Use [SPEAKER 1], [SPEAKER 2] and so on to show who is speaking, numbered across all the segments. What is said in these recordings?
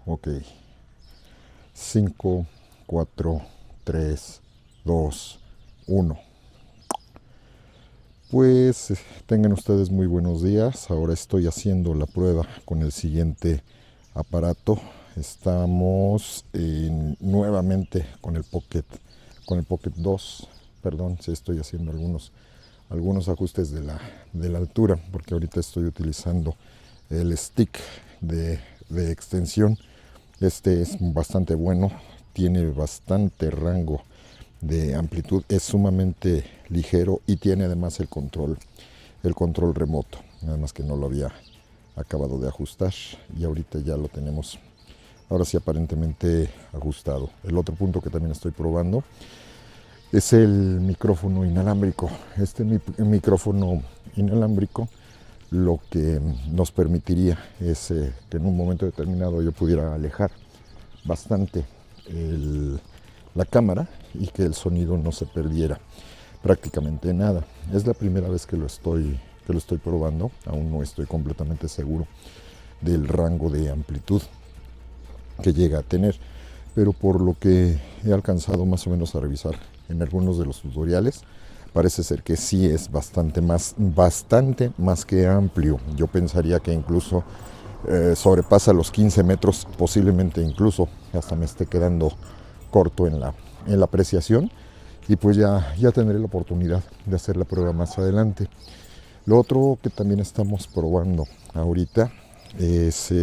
[SPEAKER 1] Ok, 5, 4, 3, 2, 1. Pues tengan ustedes muy buenos días. Ahora estoy haciendo la prueba con el siguiente aparato. Estamos nuevamente con el Pocket 2. Perdón si estoy haciendo algunos ajustes de la altura, porque ahorita estoy utilizando el stick de extensión. Este es bastante bueno, tiene bastante rango de amplitud, es sumamente ligero y tiene además el control remoto, nada más que no lo había acabado de ajustar y ahorita ya lo tenemos, ahora sí aparentemente ajustado. El otro punto que también estoy probando es el micrófono inalámbrico. Este micrófono inalámbrico lo que nos permitiría es que en un momento determinado yo pudiera alejar bastante la cámara y que el sonido no se perdiera prácticamente nada. Es la primera vez que lo estoy probando, aún no estoy completamente seguro del rango de amplitud que llega a tener, pero por lo que he alcanzado más o menos a revisar en algunos de los tutoriales, parece ser que sí es bastante más que amplio. Yo pensaría que incluso sobrepasa los 15 metros, posiblemente incluso hasta me esté quedando corto en la apreciación, y pues ya tendré la oportunidad de hacer la prueba más adelante. Lo otro que también estamos probando ahorita es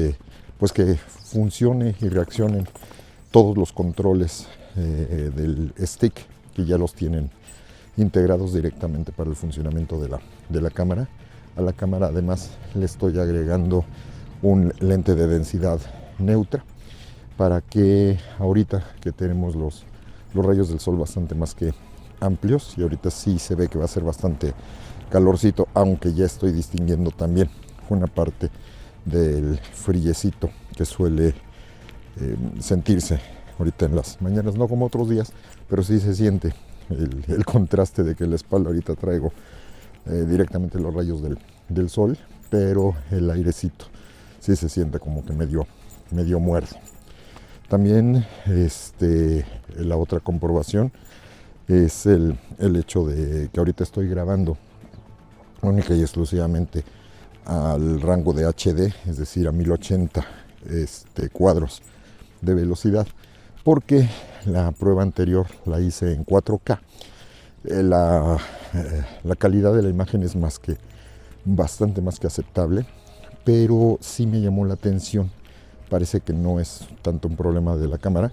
[SPEAKER 1] pues que funcione y reaccionen todos los controles del stick, que ya los tienen integrados directamente para el funcionamiento de la cámara. A la cámara además le estoy agregando un lente de densidad neutra para que ahorita que tenemos los rayos del sol bastante más que amplios, y ahorita sí se ve que va a ser bastante calorcito, aunque ya estoy distinguiendo también una parte del friecito que suele sentirse ahorita en las mañanas, no como otros días, pero sí se siente el contraste de que en la espalda ahorita traigo directamente los rayos del sol, pero el airecito sí se siente como que medio muerto. También la otra comprobación es el hecho de que ahorita estoy grabando única y exclusivamente al rango de HD, es decir, a 1080 cuadros de velocidad, porque la prueba anterior la hice en 4K. La calidad de la imagen es bastante más que aceptable, pero sí me llamó la atención. Parece que no es tanto un problema de la cámara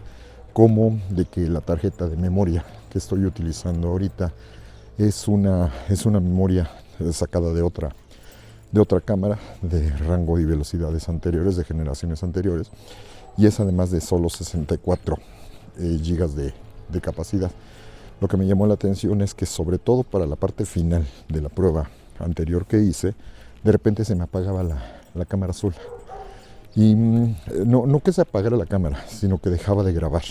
[SPEAKER 1] como de que la tarjeta de memoria que estoy utilizando ahorita es una memoria sacada de otra cámara de rango y velocidades anteriores, de generaciones anteriores, y es además de solo 64 gigas de capacidad. Lo que me llamó la atención es que, sobre todo para la parte final de la prueba anterior que hice, de repente se me apagaba la cámara sola. Y no que se apagara la cámara, sino que dejaba de grabar.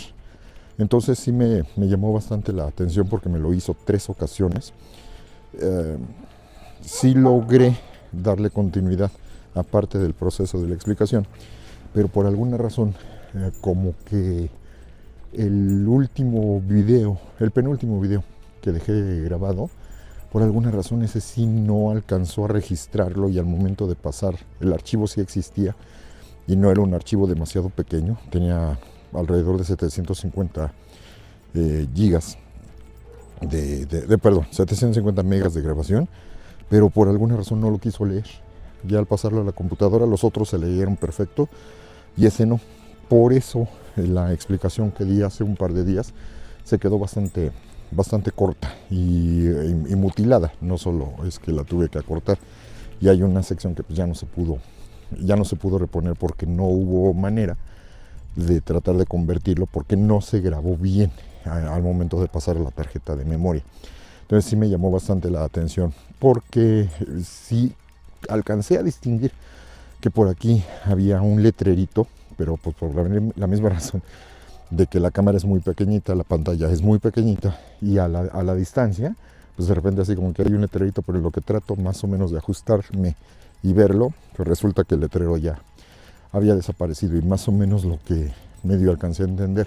[SPEAKER 1] Entonces sí me llamó bastante la atención, porque me lo hizo 3 ocasiones. Sí logré darle continuidad, aparte del proceso de la explicación, pero por alguna razón, como que el penúltimo video que dejé grabado, por alguna razón ese sí no alcanzó a registrarlo, y al momento de pasar, el archivo sí existía y no era un archivo demasiado pequeño, tenía alrededor de 750 gigas 750 megas de grabación, pero por alguna razón no lo quiso leer. Ya al pasarlo a la computadora, los otros se leyeron perfecto y ese no. Por eso la explicación que di hace un par de días se quedó bastante corta y mutilada. No solo es que la tuve que acortar, y hay una sección que pues ya no se pudo reponer porque no hubo manera de tratar de convertirlo, porque no se grabó bien al momento de pasar a la tarjeta de memoria. Entonces sí me llamó bastante la atención, porque sí alcancé a distinguir que por aquí había un letrerito, pero pues por la misma razón de que la cámara es muy pequeñita, la pantalla es muy pequeñita, y a la distancia, pues de repente así como que hay un letrerito, pero en lo que trato más o menos de ajustarme y verlo, pues resulta que el letrero ya había desaparecido, y más o menos lo que medio alcancé a entender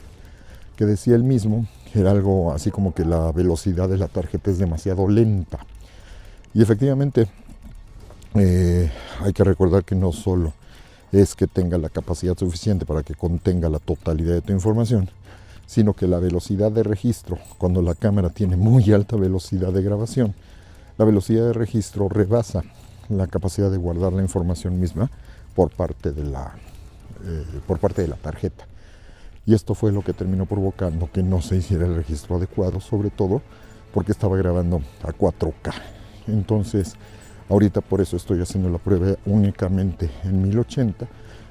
[SPEAKER 1] que decía él mismo era algo así como que la velocidad de la tarjeta es demasiado lenta. Y efectivamente hay que recordar que no solo es que tenga la capacidad suficiente para que contenga la totalidad de tu información, sino que la velocidad de registro, cuando la cámara tiene muy alta velocidad de grabación, la velocidad de registro rebasa la capacidad de guardar la información misma por parte de la tarjeta. Y esto fue lo que terminó provocando que no se hiciera el registro adecuado, sobre todo porque estaba grabando a 4K. Entonces, ahorita por eso estoy haciendo la prueba únicamente en 1080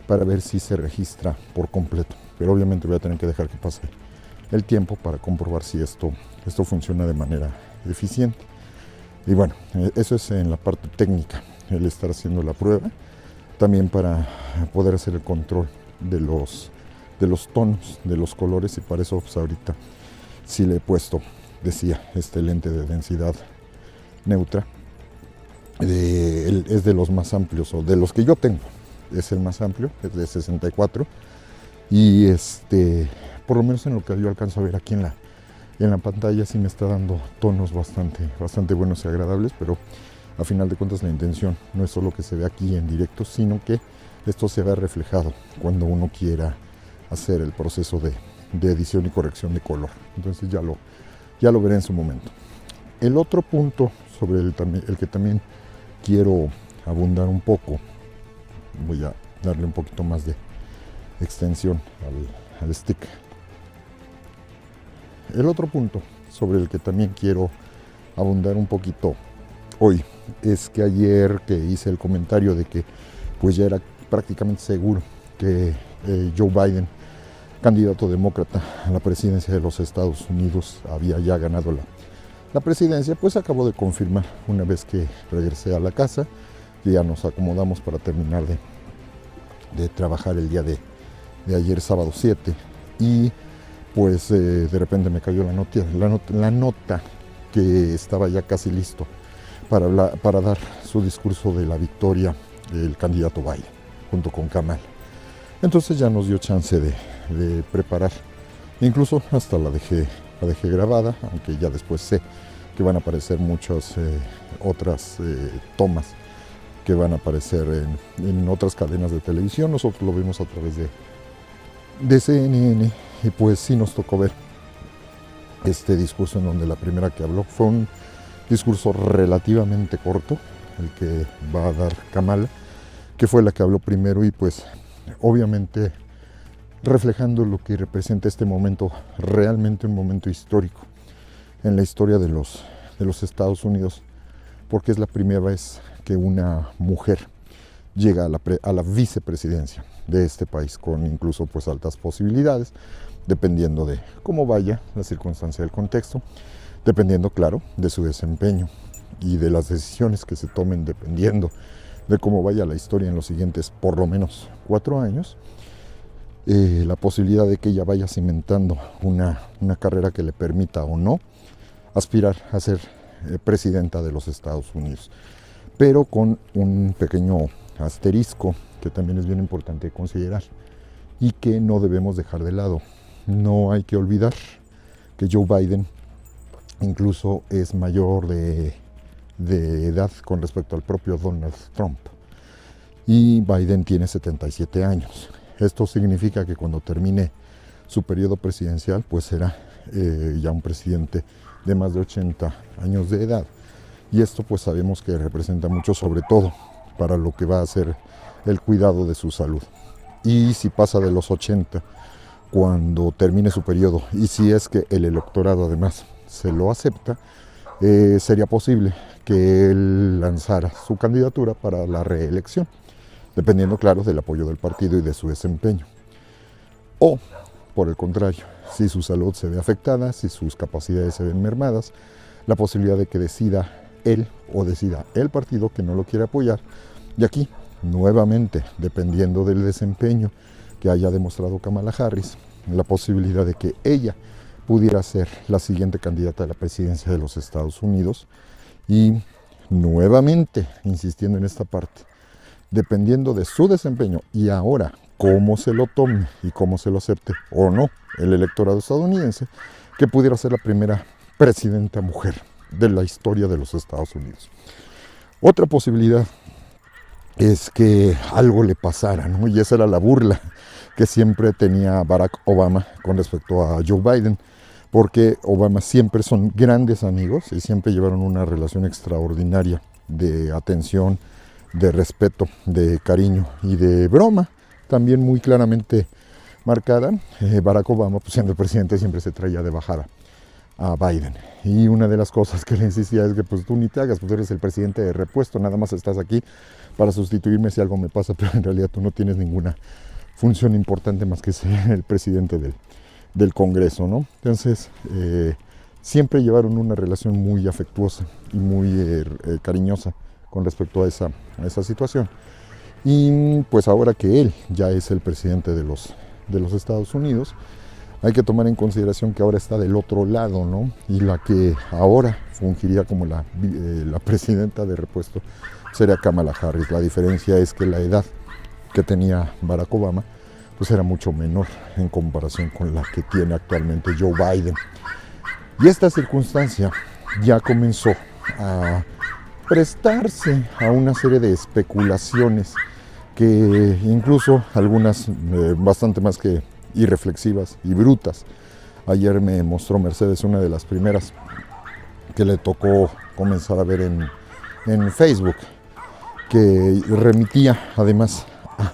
[SPEAKER 1] para ver si se registra por completo. Pero obviamente voy a tener que dejar que pase el tiempo para comprobar si esto funciona de manera eficiente. Y bueno, eso es en la parte técnica, el estar haciendo la prueba. También para poder hacer el control de los tonos, de los colores, y para eso pues ahorita sí le he puesto, decía, este lente de densidad neutra. Es de los más amplios, o de los que yo tengo, es el más amplio, es de 64, y por lo menos en lo que yo alcanzo a ver aquí en la pantalla sí me está dando tonos bastante buenos y agradables, pero a final de cuentas la intención no es solo que se vea aquí en directo, sino que esto se vea reflejado cuando uno quiera hacer el proceso de edición y corrección de color. Entonces ya lo veré en su momento. El otro punto sobre el que también quiero abundar un poco, voy a darle un poquito más de extensión al stick. El otro punto sobre el que también quiero abundar un poquito hoy es que ayer que hice el comentario de que pues ya era prácticamente seguro que Joe Biden, candidato demócrata a la presidencia de los Estados Unidos, había ya ganado la presidencia, pues acabo de confirmar una vez que regresé a la casa, que ya nos acomodamos para terminar de trabajar el día de ayer, sábado 7, y pues de repente me cayó la nota que estaba ya casi listo para dar su discurso de la victoria del candidato Biden junto con Kamala. Entonces ya nos dio chance de preparar, incluso hasta la dejé grabada, aunque ya después sé que van a aparecer muchas otras tomas que van a aparecer en otras cadenas de televisión. Nosotros lo vimos a través de CNN, y pues sí nos tocó ver este discurso en donde la primera que habló fue un discurso relativamente corto, el que va a dar Kamala, que fue la que habló primero, y pues obviamente reflejando lo que representa este momento, realmente un momento histórico en la historia de los Estados Unidos, porque es la primera vez que una mujer llega a la vicepresidencia de este país, con incluso pues altas posibilidades, dependiendo de cómo vaya la circunstancia del contexto, dependiendo, claro, de su desempeño y de las decisiones que se tomen, dependiendo de cómo vaya la historia en los siguientes por lo menos 4 años, la posibilidad de que ella vaya cimentando una carrera que le permita o no aspirar a ser presidenta de los Estados Unidos. Pero con un pequeño asterisco que también es bien importante considerar y que no debemos dejar de lado. No hay que olvidar que Joe Biden incluso es mayor de edad con respecto al propio Donald Trump, y Biden tiene 77 años. Esto significa que cuando termine su periodo presidencial, pues será ya un presidente de más de 80 años de edad, y esto pues sabemos que representa mucho, sobre todo para lo que va a ser el cuidado de su salud. Y si pasa de los 80, cuando termine su periodo, y si es que el electorado además se lo acepta, sería posible que él lanzara su candidatura para la reelección, dependiendo, claro, del apoyo del partido y de su desempeño. O, por el contrario, si su salud se ve afectada, si sus capacidades se ven mermadas, la posibilidad de que decida él o decida el partido que no lo quiere apoyar. Y aquí, nuevamente, dependiendo del desempeño que haya demostrado Kamala Harris, la posibilidad de que ella pudiera ser la siguiente candidata a la presidencia de los Estados Unidos. Y nuevamente, insistiendo en esta parte, dependiendo de su desempeño y ahora cómo se lo tome y cómo se lo acepte o no el electorado estadounidense, que pudiera ser la primera presidenta mujer de la historia de los Estados Unidos. Otra posibilidad es que algo le pasara, ¿no? Y esa era la burla que siempre tenía Barack Obama con respecto a Joe Biden, porque Obama siempre son grandes amigos y siempre llevaron una relación extraordinaria de atención, de respeto, de cariño y de broma, también muy claramente marcada. Barack Obama, pues, siendo el presidente, siempre se traía de bajada a Biden. Y una de las cosas que le insistía es que pues tú ni te hagas, pues tú eres el presidente de repuesto, nada más estás aquí para sustituirme si algo me pasa, pero en realidad tú no tienes ninguna función importante más que ser el presidente del Congreso, ¿no? Entonces, siempre llevaron una relación muy afectuosa y muy cariñosa con respecto a esa situación. Y pues ahora que él ya es el presidente de los Estados Unidos, hay que tomar en consideración que ahora está del otro lado, ¿no? Y la que ahora fungiría como la presidenta de repuesto sería Kamala Harris. La diferencia es que la edad que tenía Barack Obama pues era mucho menor en comparación con la que tiene actualmente Joe Biden. Y esta circunstancia ya comenzó a prestarse a una serie de especulaciones que incluso algunas bastante más que irreflexivas y brutas. Ayer me mostró Mercedes una de las primeras que le tocó comenzar a ver en Facebook, que remitía además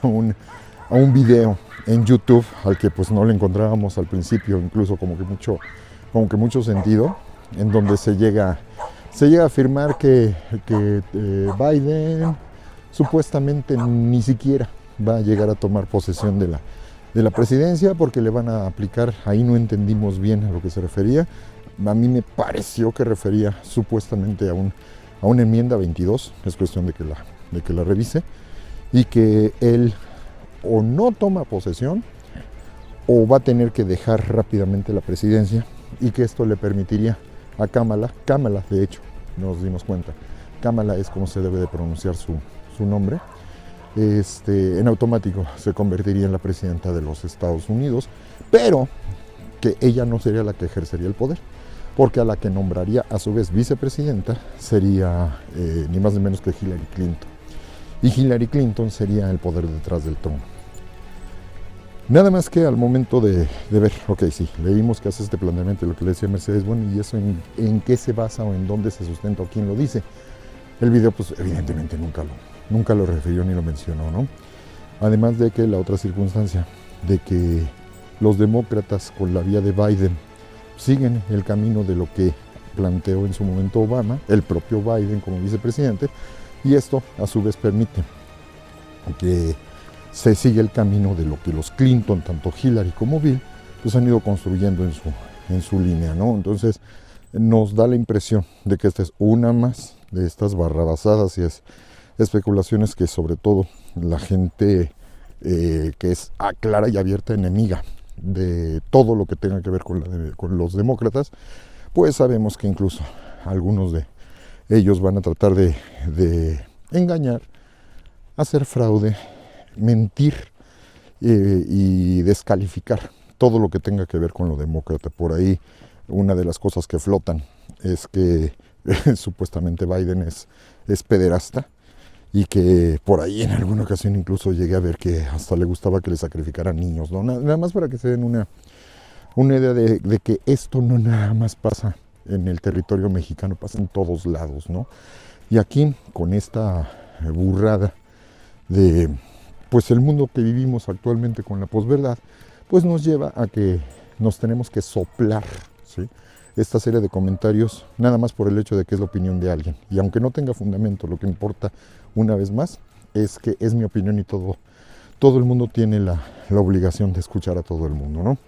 [SPEAKER 1] a un video en YouTube al que pues no le encontrábamos al principio incluso como que mucho sentido, en donde se llega a afirmar que Biden supuestamente ni siquiera va a llegar a tomar posesión de la presidencia porque le van a aplicar, ahí no entendimos bien a lo que se refería. A mí me pareció que refería supuestamente a una enmienda 22, es cuestión de que la revise, y que él o no toma posesión o va a tener que dejar rápidamente la presidencia, y que esto le permitiría a Kamala, de hecho, nos dimos cuenta, Kamala es como se debe de pronunciar su nombre, en automático se convertiría en la presidenta de los Estados Unidos, pero que ella no sería la que ejercería el poder, porque a la que nombraría a su vez vicepresidenta sería ni más ni menos que Hillary Clinton. Y Hillary Clinton sería el poder detrás del trono. Nada más que al momento de ver, ok, sí, leímos que hace este planteamiento, lo que le decía Mercedes, bueno, ¿y eso en qué se basa o en dónde se sustenta o quién lo dice? El video, pues evidentemente nunca lo refirió ni lo mencionó, ¿no? Además de que la otra circunstancia, de que los demócratas con la vía de Biden siguen el camino de lo que planteó en su momento Obama, el propio Biden como vicepresidente, y esto a su vez permite que se sigue el camino de lo que los Clinton, tanto Hillary como Bill, pues han ido construyendo en su línea, ¿no? Entonces nos da la impresión de que esta es una más de estas barrabasadas y especulaciones que sobre todo la gente que es clara y abierta enemiga de todo lo que tenga que ver con los demócratas, pues sabemos que incluso algunos de ellos van a tratar de engañar, hacer fraude, mentir y descalificar todo lo que tenga que ver con lo demócrata. Por ahí una de las cosas que flotan es que supuestamente Biden es pederasta, y que por ahí en alguna ocasión incluso llegué a ver que hasta le gustaba que le sacrificaran niños, ¿no? Nada más para que se den una idea de que esto no nada más pasa en el territorio mexicano, pasa en todos lados, ¿no? Y aquí, con esta burrada de pues el mundo que vivimos actualmente con la posverdad, pues nos lleva a que nos tenemos que soplar, ¿sí?, esta serie de comentarios nada más por el hecho de que es la opinión de alguien. Y aunque no tenga fundamento, lo que importa, una vez más, es que es mi opinión y todo el mundo tiene la obligación de escuchar a todo el mundo, ¿no?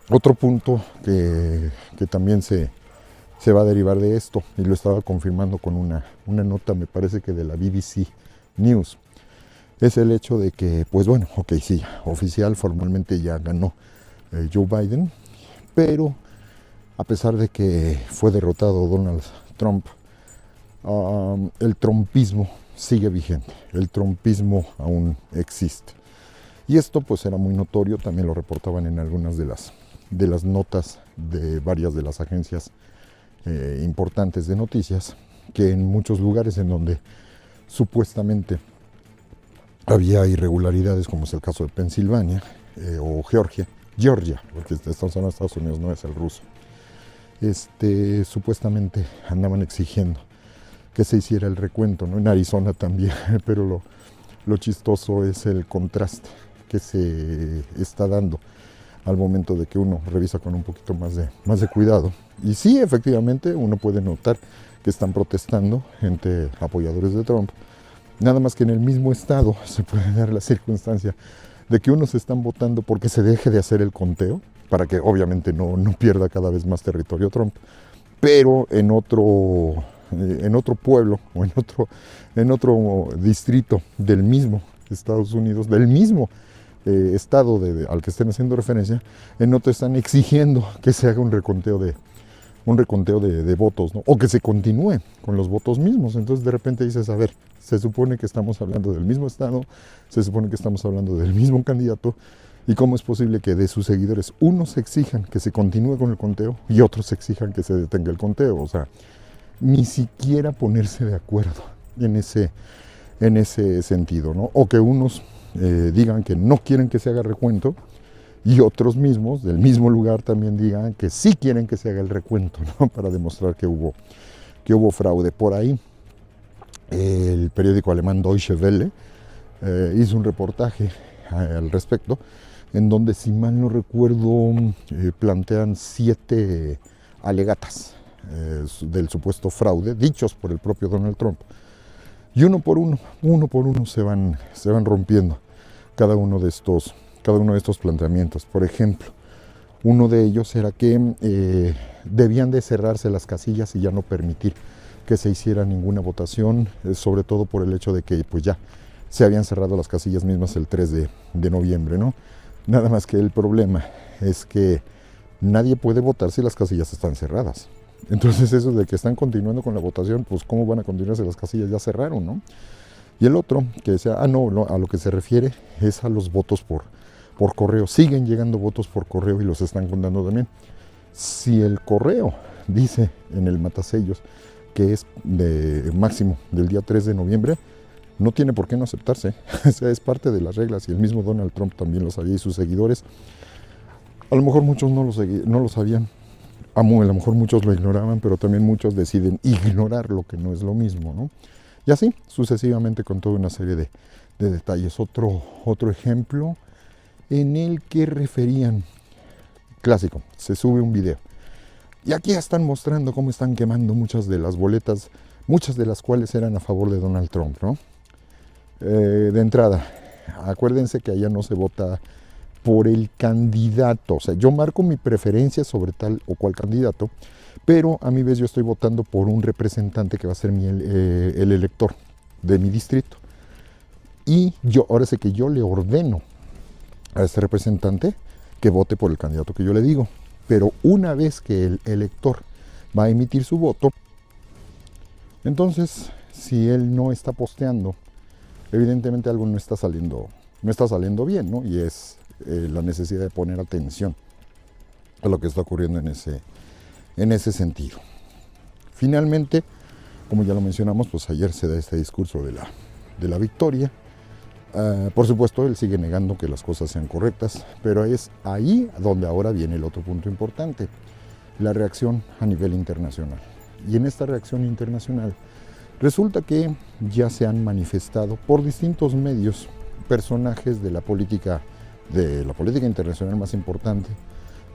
[SPEAKER 1] Otro punto que también se va a derivar de esto, y lo estaba confirmando con una nota, me parece que de la BBC News, es el hecho de que, pues bueno, ok, sí, oficial, formalmente ya ganó Joe Biden, pero a pesar de que fue derrotado Donald Trump, el trumpismo sigue vigente, el trumpismo aún existe. Y esto pues era muy notorio, también lo reportaban en algunas de las notas de varias de las agencias importantes de noticias, que en muchos lugares en donde supuestamente había irregularidades, como es el caso de Pensilvania o Georgia, porque estamos hablando de Estados Unidos, no es el ruso, supuestamente andaban exigiendo que se hiciera el recuento, ¿no? En Arizona también, pero lo chistoso es el contraste que se está dando al momento de que uno revisa con un poquito más de cuidado. Y sí, efectivamente, uno puede notar que están protestando gente apoyadores de Trump, nada más que en el mismo estado se puede dar la circunstancia de que unos están votando porque se deje de hacer el conteo, para que obviamente no pierda cada vez más territorio Trump, pero en otro pueblo o en otro distrito del mismo Estados Unidos, del mismo estado al que estén haciendo referencia, en otro están exigiendo que se haga un reconteo de votos, ¿no? O que se continúe con los votos mismos. Entonces de repente dices, a ver, se supone que estamos hablando del mismo estado, se supone que estamos hablando del mismo candidato, y cómo es posible que de sus seguidores unos exijan que se continúe con el conteo y otros exijan que se detenga el conteo. O sea, ni siquiera ponerse de acuerdo en ese sentido, ¿no? O que unos digan que no quieren que se haga recuento y otros mismos del mismo lugar también digan que sí quieren que se haga el recuento, ¿no? Para demostrar que hubo fraude. Por ahí el periódico alemán Deutsche Welle hizo un reportaje al respecto, en donde, si mal no recuerdo, plantean 7 alegatas del supuesto fraude, dichos por el propio Donald Trump. Y uno por uno se van rompiendo cada uno de estos planteamientos. Por ejemplo, uno de ellos era que debían de cerrarse las casillas y ya no permitir que se hiciera ninguna votación, sobre todo por el hecho de que pues ya se habían cerrado las casillas mismas el 3 de noviembre, ¿no? Nada más que el problema es que nadie puede votar si las casillas están cerradas. Entonces eso de que están continuando con la votación, pues ¿cómo van a continuar si las casillas ya cerraron, no? Y el otro, que decía, no, a lo que se refiere es a los votos por correo. Siguen llegando votos por correo y los están contando también. Si el correo dice en el matasellos que es de máximo del día 3 de noviembre, no tiene por qué no aceptarse. O sea, es parte de las reglas, y el mismo Donald Trump también lo sabía, y sus seguidores, a lo mejor muchos no lo sabían, a lo mejor muchos lo ignoraban, pero también muchos deciden ignorar lo que no es lo mismo, ¿no? Y así sucesivamente con toda una serie de detalles. Otro ejemplo en el que referían, clásico, se sube un video y aquí ya están mostrando cómo están quemando muchas de las boletas, muchas de las cuales eran a favor de Donald Trump, ¿no? De entrada, acuérdense que allá no se vota por el candidato. O sea, yo marco mi preferencia sobre tal o cual candidato, pero a mi vez yo estoy votando por un representante que va a ser el elector de mi distrito. Y ahora sé que yo le ordeno a este representante que vote por el candidato que yo le digo. Pero una vez que el elector va a emitir su voto, entonces, si él no está posteando, evidentemente algo no está saliendo bien, ¿no? Y es la necesidad de poner atención a lo que está ocurriendo en ese sentido. Finalmente, como ya lo mencionamos, pues ayer se da este discurso de la victoria. Por supuesto, él sigue negando que las cosas sean correctas, pero es ahí donde ahora viene el otro punto importante, la reacción a nivel internacional. Y en esta reacción internacional resulta que ya se han manifestado por distintos medios personajes de la política de la política internacional más importante,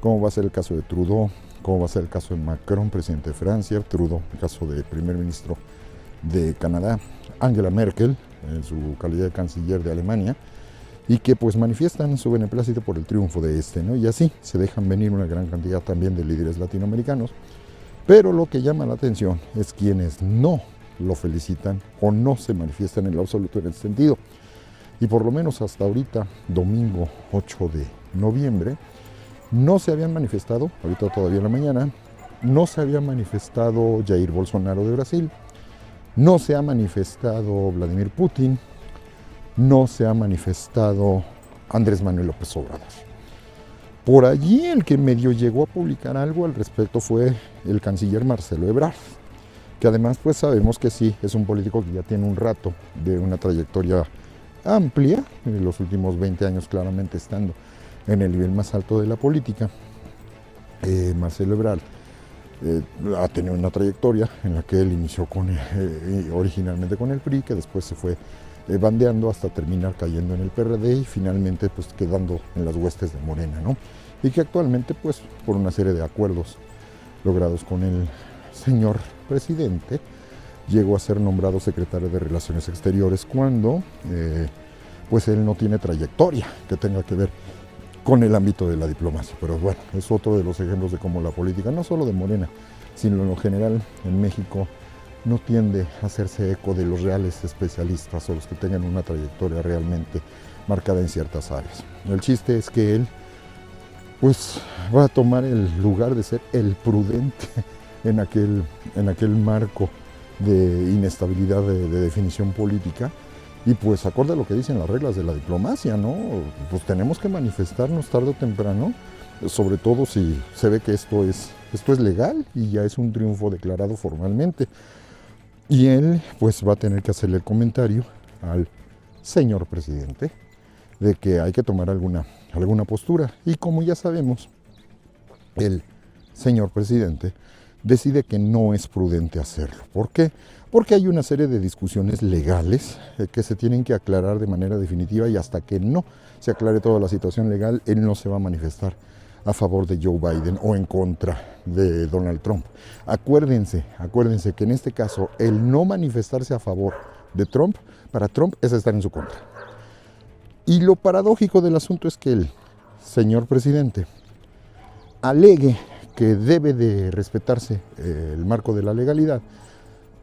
[SPEAKER 1] como va a ser el caso de Trudeau, como va a ser el caso de Macron, presidente de Francia, Trudeau, el caso de primer ministro de Canadá, Angela Merkel, en su calidad de canciller de Alemania, y que pues manifiestan su beneplácito por el triunfo de este, ¿no? Y así se dejan venir una gran cantidad también de líderes latinoamericanos, pero lo que llama la atención es quienes no lo felicitan o no se manifiestan en lo absoluto en ese sentido. Y por lo menos hasta ahorita, domingo 8 de noviembre, no se habían manifestado, ahorita todavía en la mañana, no se había manifestado Jair Bolsonaro de Brasil, no se ha manifestado Vladimir Putin, no se ha manifestado Andrés Manuel López Obrador. Por allí el que medio llegó a publicar algo al respecto fue el canciller Marcelo Ebrard, que además pues sabemos que sí, es un político que ya tiene un rato de una trayectoria amplia, en los últimos 20 años claramente estando en el nivel más alto de la política. Marcelo Ebrard ha tenido una trayectoria en la que él inició originalmente con el PRI, que después se fue bandeando hasta terminar cayendo en el PRD y finalmente pues quedando en las huestes de Morena, ¿no? Y que actualmente pues por una serie de acuerdos logrados con el señor presidente llegó a ser nombrado secretario de Relaciones Exteriores cuando pues él no tiene trayectoria que tenga que ver con el ámbito de la diplomacia. Pero bueno, es otro de los ejemplos de cómo la política, no solo de Morena, sino en lo general en México, no tiende a hacerse eco de los reales especialistas o los que tengan una trayectoria realmente marcada en ciertas áreas. El chiste es que él pues va a tomar el lugar de ser el prudente en aquel marco de inestabilidad de definición política. Y pues acorde a lo que dicen las reglas de la diplomacia, ¿no? Pues tenemos que manifestarnos tarde o temprano, sobre todo si se ve que esto es legal y ya es un triunfo declarado formalmente. Y él pues va a tener que hacerle el comentario al señor presidente de que hay que tomar alguna postura. Y como ya sabemos, el señor presidente decide que no es prudente hacerlo. ¿Por qué? Porque hay una serie de discusiones legales que se tienen que aclarar de manera definitiva y hasta que no se aclare toda la situación legal, él no se va a manifestar a favor de Joe Biden o en contra de Donald Trump. Acuérdense que en este caso el no manifestarse a favor de Trump, para Trump es estar en su contra. Y lo paradójico del asunto es que el señor presidente alegue que debe de respetarse el marco de la legalidad,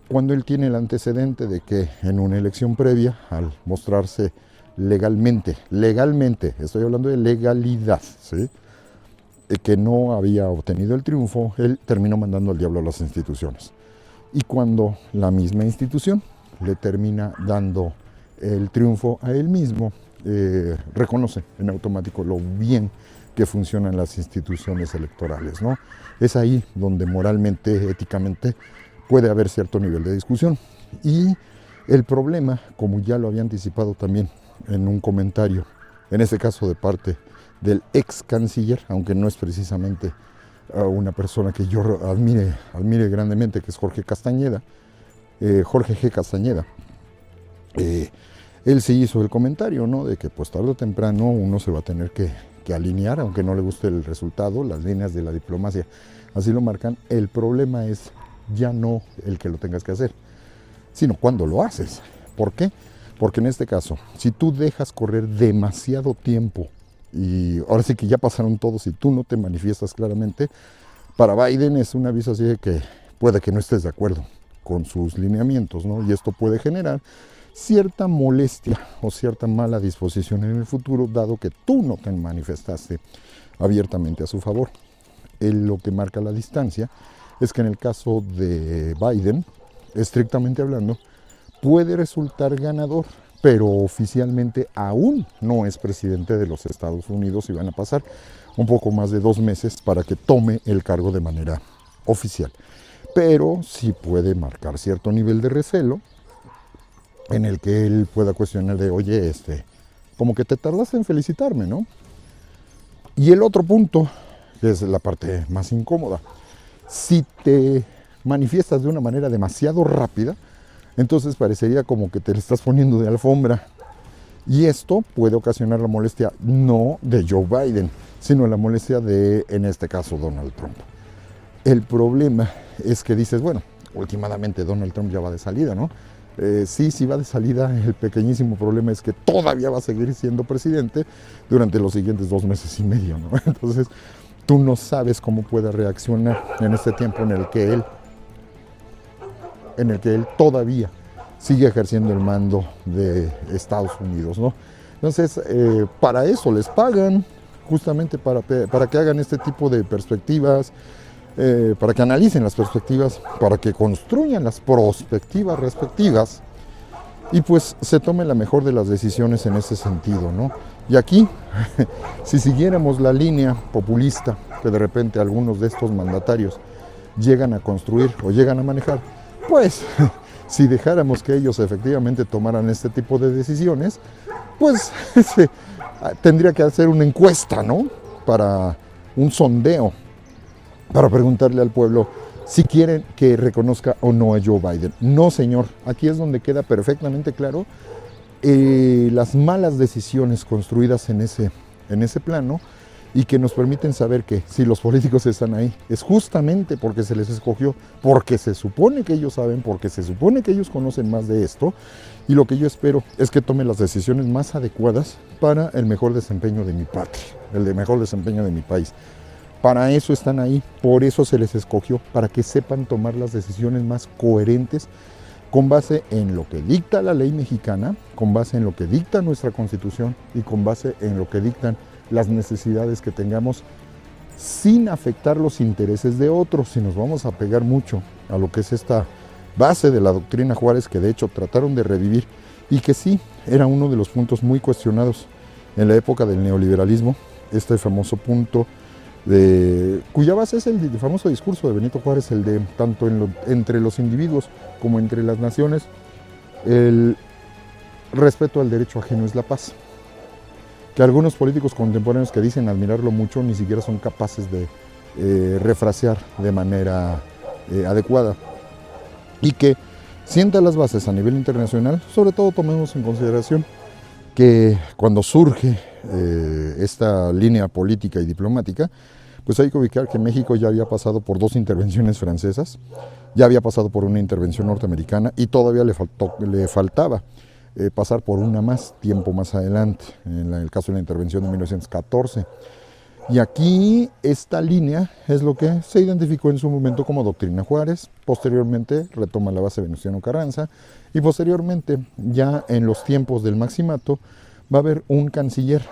[SPEAKER 1] cuando él tiene el antecedente de que en una elección previa, al mostrarse legalmente, estoy hablando de legalidad, ¿sí?, que no había obtenido el triunfo, él terminó mandando al diablo a las instituciones. Y cuando la misma institución le termina dando el triunfo a él mismo, reconoce en automático lo bien que funcionan las instituciones electorales, ¿no? Es ahí donde moralmente, éticamente, puede haber cierto nivel de discusión. Y el problema, como ya lo había anticipado también en un comentario, en este caso de parte del ex canciller, aunque no es precisamente una persona que yo admire grandemente, que es Jorge Castañeda, Jorge G. Castañeda, él sí hizo el comentario, ¿no?, de que pues tarde o temprano uno se va a tener que alinear, aunque no le guste el resultado, las líneas de la diplomacia así lo marcan. El problema es ya no el que lo tengas que hacer, sino cuando lo haces. ¿Por qué? Porque en este caso, si tú dejas correr demasiado tiempo y ahora sí que ya pasaron todos y tú no te manifiestas claramente, para Biden es un aviso así de que puede que no estés de acuerdo con sus lineamientos, ¿no? Y esto puede generar cierta molestia o cierta mala disposición en el futuro, dado que tú no te manifestaste abiertamente a su favor. Lo que marca la distancia es que en el caso de Biden, estrictamente hablando, puede resultar ganador, pero oficialmente aún no es presidente de los Estados Unidos y van a pasar un poco más de 2 meses para que tome el cargo de manera oficial. Pero sí puede marcar cierto nivel de recelo en el que él pueda cuestionar de, oye, como que te tardaste en felicitarme, ¿no? Y el otro punto, que es la parte más incómoda, si te manifiestas de una manera demasiado rápida, entonces parecería como que te le estás poniendo de alfombra Y esto puede ocasionar la molestia no de Joe Biden, sino la molestia de, en este caso, Donald Trump. El problema es que dices, bueno, últimamente Donald Trump ya va de salida, ¿no? Sí va de salida. El pequeñísimo problema es que todavía va a seguir siendo presidente durante los siguientes 2 meses y medio, ¿no? Entonces, tú no sabes cómo puede reaccionar en este tiempo en el que él todavía sigue ejerciendo el mando de Estados Unidos, ¿no? Entonces, para eso les pagan, justamente para que hagan este tipo de perspectivas, para que analicen las perspectivas, para que construyan las perspectivas respectivas y pues se tome la mejor de las decisiones en ese sentido, ¿no? Y aquí, si siguiéramos la línea populista que de repente algunos de estos mandatarios llegan a construir o llegan a manejar, pues si dejáramos que ellos efectivamente tomaran este tipo de decisiones, pues tendría que hacer una encuesta, ¿no? Para un sondeo, para preguntarle al pueblo si quieren que reconozca o no a Joe Biden. No, señor, aquí es donde queda perfectamente claro las malas decisiones construidas en ese plano y que nos permiten saber que si los políticos están ahí es justamente porque se les escogió, porque se supone que ellos saben, porque se supone que ellos conocen más de esto, y lo que yo espero es que tomen las decisiones más adecuadas para el mejor desempeño de mi patria, el mejor desempeño de mi país. Para eso están ahí, por eso se les escogió, para que sepan tomar las decisiones más coherentes con base en lo que dicta la ley mexicana, con base en lo que dicta nuestra Constitución y con base en lo que dictan las necesidades que tengamos, sin afectar los intereses de otros. Si nos vamos a pegar mucho a lo que es esta base de la doctrina Juárez, que de hecho trataron de revivir y que sí era uno de los puntos muy cuestionados en la época del neoliberalismo, este famoso punto cuya base es el famoso discurso de Benito Juárez, el de tanto entre los individuos como entre las naciones, el respeto al derecho ajeno es la paz. Que algunos políticos contemporáneos que dicen admirarlo mucho ni siquiera son capaces de refrasear de manera adecuada. Y que sienta las bases a nivel internacional, sobre todo tomemos en consideración que cuando surge esta línea política y diplomática, pues hay que ubicar que México ya había pasado por 2 intervenciones francesas, ya había pasado por una intervención norteamericana y todavía le faltaba pasar por una más, tiempo más adelante, en el caso de la intervención de 1914. Y aquí esta línea es lo que se identificó en su momento como doctrina Juárez, posteriormente retoma la base Venustiano Carranza y posteriormente ya en los tiempos del Maximato va a haber un canciller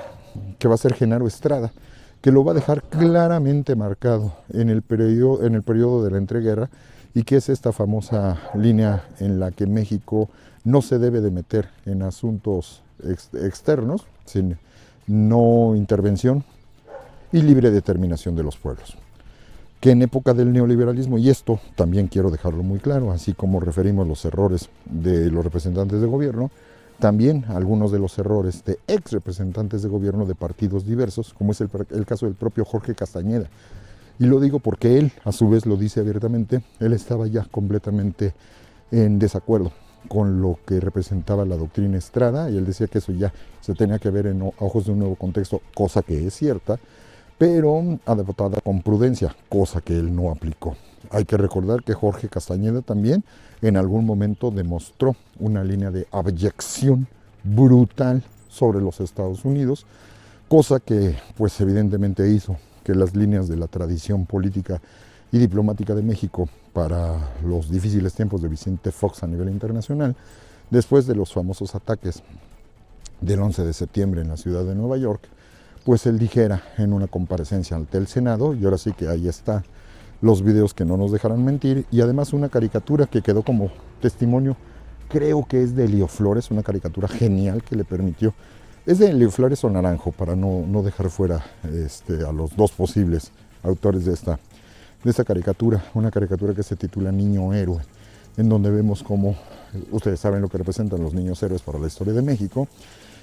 [SPEAKER 1] que va a ser Genaro Estrada, que lo va a dejar claramente marcado en el periodo de la entreguerra y que es esta famosa línea en la que México no se debe de meter en asuntos externos, sin no intervención y libre determinación de los pueblos. Que en época del neoliberalismo, y esto también quiero dejarlo muy claro, así como referimos los errores de los representantes de gobierno, también algunos de los errores de ex representantes de gobierno de partidos diversos, como es el caso del propio Jorge Castañeda. Y lo digo porque él, a su vez, lo dice abiertamente, él estaba ya completamente en desacuerdo con lo que representaba la doctrina Estrada, y él decía que eso ya se tenía que ver en ojos de un nuevo contexto, cosa que es cierta, pero adoptada con prudencia, cosa que él no aplicó. Hay que recordar que Jorge Castañeda también en algún momento demostró una línea de abyección brutal sobre los Estados Unidos, cosa que pues evidentemente hizo que las líneas de la tradición política y diplomática de México para los difíciles tiempos de Vicente Fox a nivel internacional, después de los famosos ataques del 11 de septiembre en la ciudad de Nueva York, pues él dijera en una comparecencia ante el Senado, y ahora sí que ahí está los videos que no nos dejarán mentir, y además una caricatura que quedó como testimonio, creo que es de Elio Flores, una caricatura genial que le permitió, es de Elio Flores o Naranjo, para no dejar fuera a los dos posibles autores de esta caricatura, una caricatura que se titula Niño Héroe, en donde vemos cómo, ustedes saben lo que representan los niños héroes para la historia de México,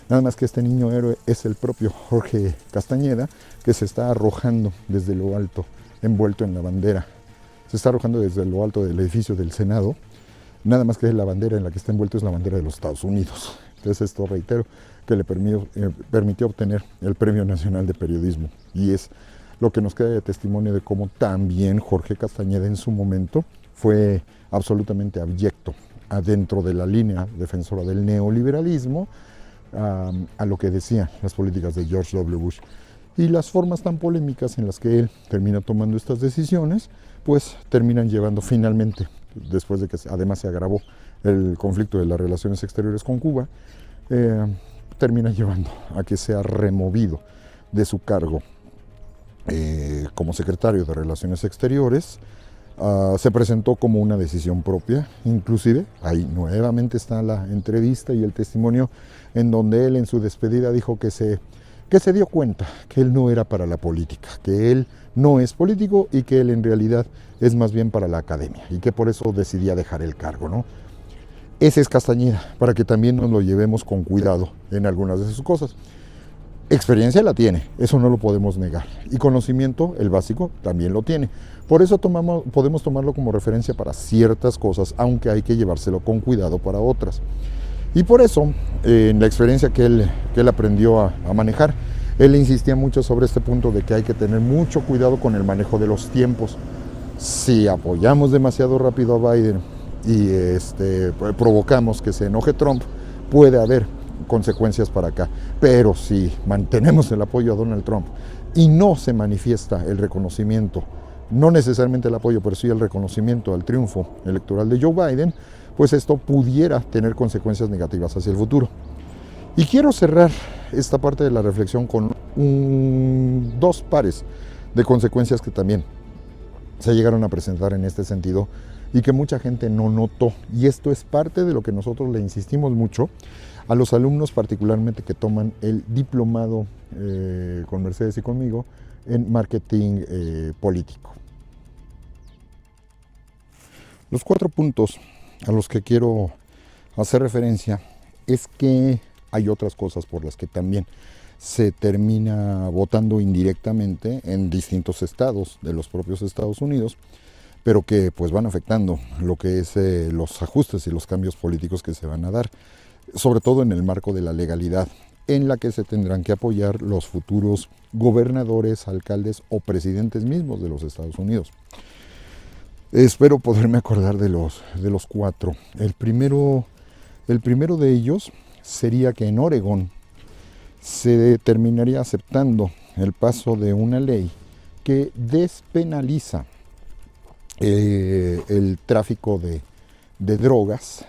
[SPEAKER 1] nada más que este niño héroe es el propio Jorge Castañeda, que se está arrojando desde lo alto, envuelto en la bandera. Se está arrojando desde lo alto del edificio del Senado, nada más que la bandera en la que está envuelto es la bandera de los Estados Unidos. Entonces esto, reitero, que le permitió obtener el Premio Nacional de Periodismo. Y es lo que nos queda de testimonio de cómo también Jorge Castañeda en su momento fue absolutamente abyecto adentro de la línea defensora del neoliberalismo a lo que decían las políticas de George W. Bush. Y las formas tan polémicas en las que él termina tomando estas decisiones, pues terminan llevando finalmente, después de que además se agravó el conflicto de las relaciones exteriores con Cuba, termina llevando a que sea removido de su cargo como secretario de Relaciones Exteriores. Se presentó como una decisión propia, inclusive ahí nuevamente está la entrevista y el testimonio en donde él en su despedida dijo que se dio cuenta que él no era para la política, que él no es político y que él en realidad es más bien para la academia y que por eso decidía dejar el cargo, ¿no? Ese es Castañeda, para que también nos lo llevemos con cuidado en algunas de sus cosas. Experiencia la tiene, eso no lo podemos negar. Y conocimiento, el básico, también lo tiene. Por eso podemos tomarlo como referencia para ciertas cosas, aunque hay que llevárselo con cuidado para otras. Y por eso, en la experiencia que él aprendió a manejar, él insistía mucho sobre este punto de que hay que tener mucho cuidado con el manejo de los tiempos. Si apoyamos demasiado rápido a Biden y provocamos que se enoje Trump, puede haber consecuencias para acá. Pero si mantenemos el apoyo a Donald Trump y no se manifiesta el reconocimiento, no necesariamente el apoyo, pero sí el reconocimiento al triunfo electoral de Joe Biden, pues esto pudiera tener consecuencias negativas hacia el futuro. Y quiero cerrar esta parte de la reflexión con dos pares de consecuencias que también se llegaron a presentar en este sentido y que mucha gente no notó. Y esto es parte de lo que nosotros le insistimos mucho a los alumnos, particularmente que toman el diplomado con Mercedes y conmigo en marketing político. Los 4 puntos a los que quiero hacer referencia es que hay otras cosas por las que también se termina votando indirectamente en distintos estados de los propios Estados Unidos, pero que pues van afectando lo que es los ajustes y los cambios políticos que se van a dar, sobre todo en el marco de la legalidad, en la que se tendrán que apoyar los futuros gobernadores, alcaldes o presidentes mismos de los Estados Unidos. Espero poderme acordar de los 4. El primero de ellos sería que en Oregón se terminaría aceptando el paso de una ley que despenaliza el tráfico de drogas,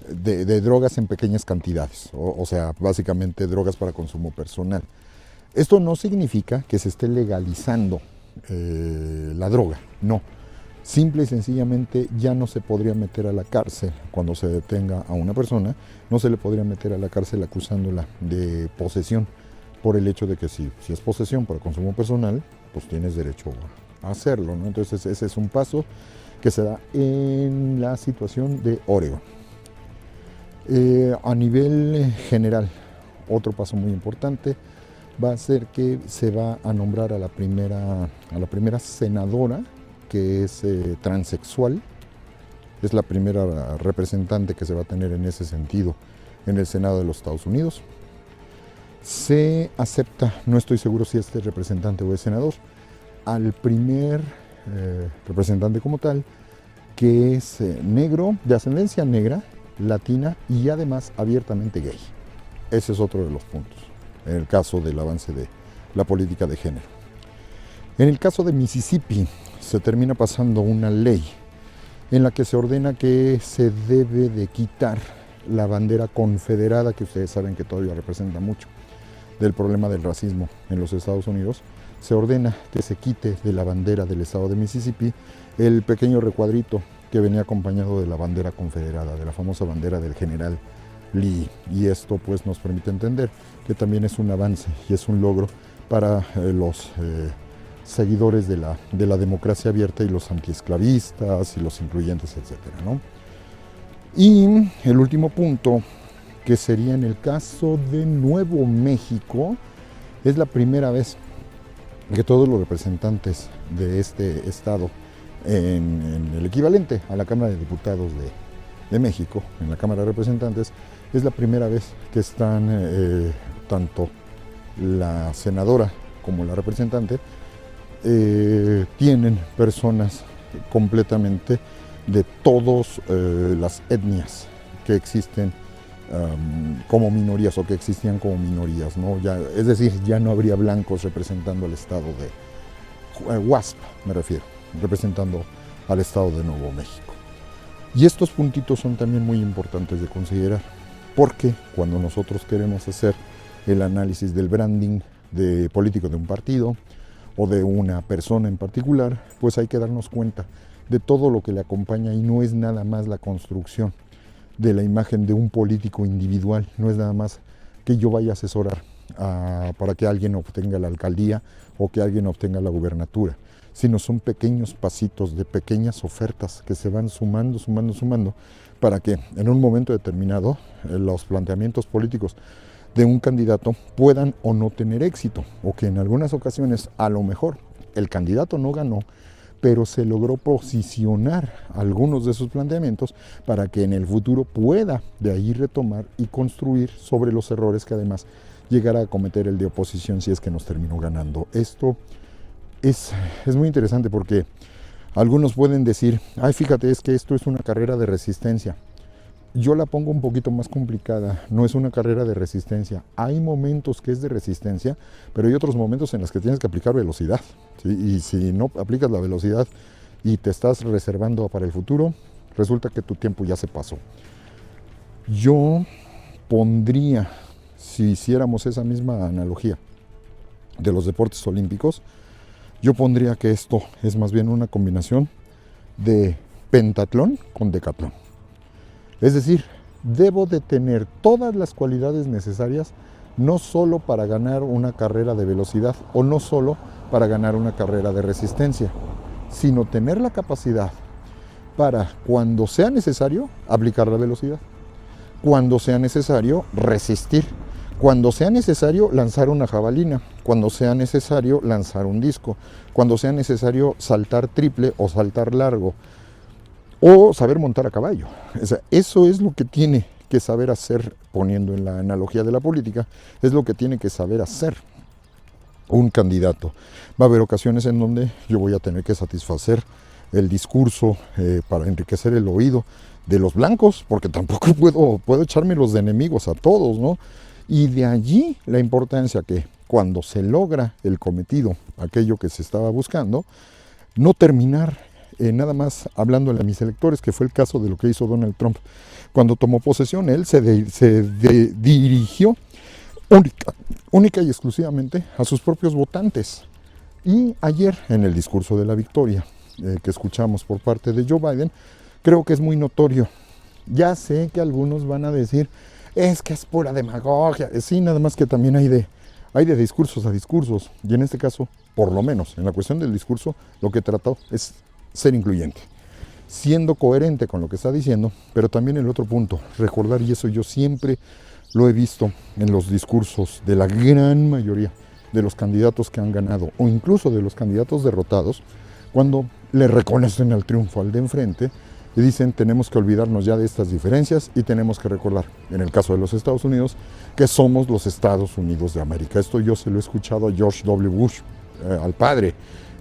[SPEAKER 1] de drogas en pequeñas cantidades, o sea, básicamente drogas para consumo personal. Esto no significa que se esté legalizando la droga, no. Simple y sencillamente ya no se podría meter a la cárcel cuando se detenga a una persona, no se le podría meter a la cárcel acusándola de posesión, por el hecho de que si es posesión para consumo personal, pues tienes derecho a hacerlo, ¿no? Entonces ese es un paso que se da en la situación de Oregón. A nivel general, otro paso muy importante va a ser que se va a nombrar a la primera senadora que es transexual. Es la primera representante que se va a tener en ese sentido en el Senado de los Estados Unidos. Se acepta, no estoy seguro si este representante o es senador, al primer representante como tal, que es negro, de ascendencia negra, latina y además abiertamente gay. Ese es otro de los puntos, en el caso del avance de la política de género. En el caso de Mississippi, se termina pasando una ley en la que se ordena que se debe de quitar la bandera confederada, que ustedes saben que todavía representa mucho del problema del racismo en los Estados Unidos. Se ordena que se quite de la bandera del estado de Mississippi el pequeño recuadrito que venía acompañado de la bandera confederada, de la famosa bandera del general Lee. Y esto pues nos permite entender que también es un avance y es un logro para los seguidores de la democracia abierta y los antiesclavistas y los incluyentes, etcétera, ¿no? Y el último punto, que sería en el caso de Nuevo México, es la primera vez que todos los representantes de este estado en el equivalente a la Cámara de Diputados de México, en la Cámara de Representantes, Es la primera vez que están tanto la senadora como la representante tienen personas completamente de todas las etnias que existen como minorías o que existían como minorías, ¿no? Ya, es decir, ya no habría blancos representando al estado de WASP, me refiero, representando al estado de Nuevo México. Y estos puntitos son también muy importantes de considerar, porque cuando nosotros queremos hacer el análisis del branding de político de un partido o de una persona en particular, pues hay que darnos cuenta de todo lo que le acompaña, y no es nada más la construcción de la imagen de un político individual, no es nada más que yo vaya a asesorar para que alguien obtenga la alcaldía o que alguien obtenga la gubernatura, sino son pequeños pasitos de pequeñas ofertas que se van sumando para que en un momento determinado los planteamientos políticos de un candidato puedan o no tener éxito, o que en algunas ocasiones a lo mejor el candidato no ganó, pero se logró posicionar algunos de sus planteamientos para que en el futuro pueda de ahí retomar y construir sobre los errores que además llegará a cometer el de oposición si es que nos terminó ganando. Esto es muy interesante porque algunos pueden decir, ay, fíjate, es que esto es una carrera de resistencia. Yo la pongo un poquito más complicada, no es una carrera de resistencia. Hay momentos que es de resistencia, pero hay otros momentos en los que tienes que aplicar velocidad, ¿sí? Y si no aplicas la velocidad y te estás reservando para el futuro, resulta que tu tiempo ya se pasó. Yo pondría, si hiciéramos esa misma analogía de los deportes olímpicos, yo pondría que esto es más bien una combinación de pentatlón con decatlón. Es decir, debo de tener todas las cualidades necesarias, no solo para ganar una carrera de velocidad o no solo para ganar una carrera de resistencia, sino tener la capacidad para, cuando sea necesario, aplicar la velocidad, cuando sea necesario, resistir, cuando sea necesario, lanzar una jabalina, cuando sea necesario, lanzar un disco, cuando sea necesario, saltar triple o saltar largo, o saber montar a caballo. O sea, eso es lo que tiene que saber hacer, poniendo en la analogía de la política, es lo que tiene que saber hacer un candidato. Va a haber ocasiones en donde yo voy a tener que satisfacer el discurso para enriquecer el oído de los blancos, porque tampoco puedo echármelos de enemigos a todos, ¿no? Y de allí la importancia que cuando se logra el cometido, aquello que se estaba buscando, no terminar nada más hablándole a mis electores, que fue el caso de lo que hizo Donald Trump. Cuando tomó posesión, él se dirigió única y exclusivamente a sus propios votantes. Y ayer, en el discurso de la victoria que escuchamos por parte de Joe Biden, creo que es muy notorio. Ya sé que algunos van a decir, es que es pura demagogia. Sí, nada más que también hay de discursos a discursos. Y en este caso, por lo menos, en la cuestión del discurso, lo que trató es ser incluyente, siendo coherente con lo que está diciendo, pero también el otro punto, recordar, y eso yo siempre lo he visto en los discursos de la gran mayoría de los candidatos que han ganado, o incluso de los candidatos derrotados, cuando le reconocen el triunfo al de enfrente y dicen, tenemos que olvidarnos ya de estas diferencias y tenemos que recordar, en el caso de los Estados Unidos, que somos los Estados Unidos de América. Esto yo se lo he escuchado a George W. Bush, al padre.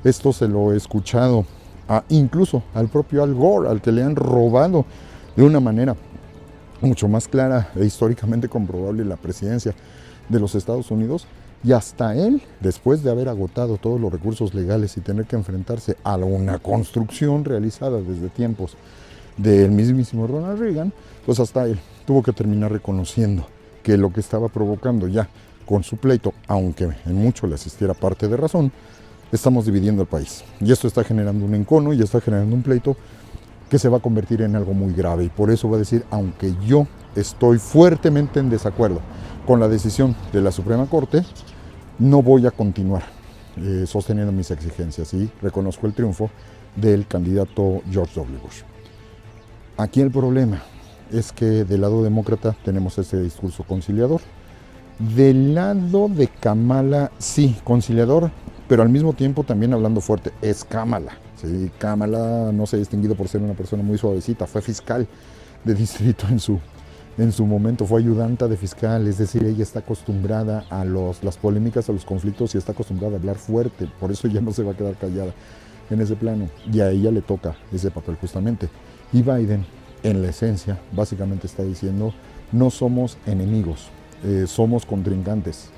[SPEAKER 1] Esto se lo he escuchado incluso al propio Al Gore, al que le han robado de una manera mucho más clara e históricamente comprobable la presidencia de los Estados Unidos, y hasta él, después de haber agotado todos los recursos legales y tener que enfrentarse a una construcción realizada desde tiempos del mismísimo Ronald Reagan, pues hasta él tuvo que terminar reconociendo que lo que estaba provocando ya con su pleito, aunque en mucho le asistiera parte de razón, estamos dividiendo el país. Y esto está generando un encono y está generando un pleito que se va a convertir en algo muy grave. Y por eso va a decir, aunque yo estoy fuertemente en desacuerdo con la decisión de la Suprema Corte, no voy a continuar sosteniendo mis exigencias, y reconozco el triunfo del candidato George W. Bush. Aquí el problema es que del lado demócrata tenemos ese discurso conciliador. Del lado de Kamala, sí, conciliador, pero al mismo tiempo también hablando fuerte. Es Kamala. Sí, Kamala no se ha distinguido por ser una persona muy suavecita, fue fiscal de distrito en su momento fue ayudanta de fiscal, es decir, ella está acostumbrada a las polémicas, a los conflictos y está acostumbrada a hablar fuerte, por eso ella no se va a quedar callada en ese plano y a ella le toca ese papel justamente. Y Biden, en la esencia, básicamente está diciendo, no somos enemigos, somos contrincantes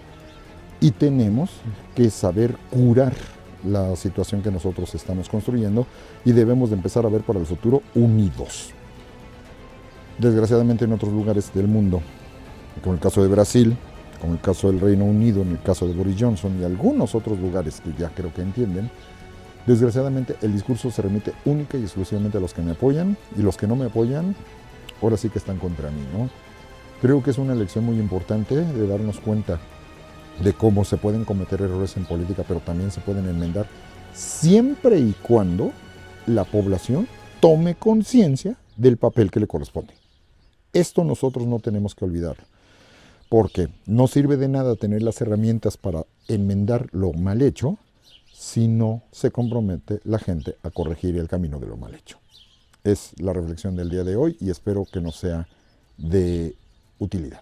[SPEAKER 1] y tenemos que saber curar la situación que nosotros estamos construyendo y debemos de empezar a ver para el futuro unidos. Desgraciadamente en otros lugares del mundo, como el caso de Brasil, como el caso del Reino Unido, en el caso de Boris Johnson y algunos otros lugares que ya creo que entienden, desgraciadamente el discurso se remite única y exclusivamente a los que me apoyan y los que no me apoyan, ahora sí que están contra mí, ¿no? Creo que es una lección muy importante de darnos cuenta de cómo se pueden cometer errores en política, pero también se pueden enmendar siempre y cuando la población tome conciencia del papel que le corresponde. Esto nosotros no tenemos que olvidarlo, porque no sirve de nada tener las herramientas para enmendar lo mal hecho si no se compromete la gente a corregir el camino de lo mal hecho. Es la reflexión del día de hoy y espero que nos sea de utilidad.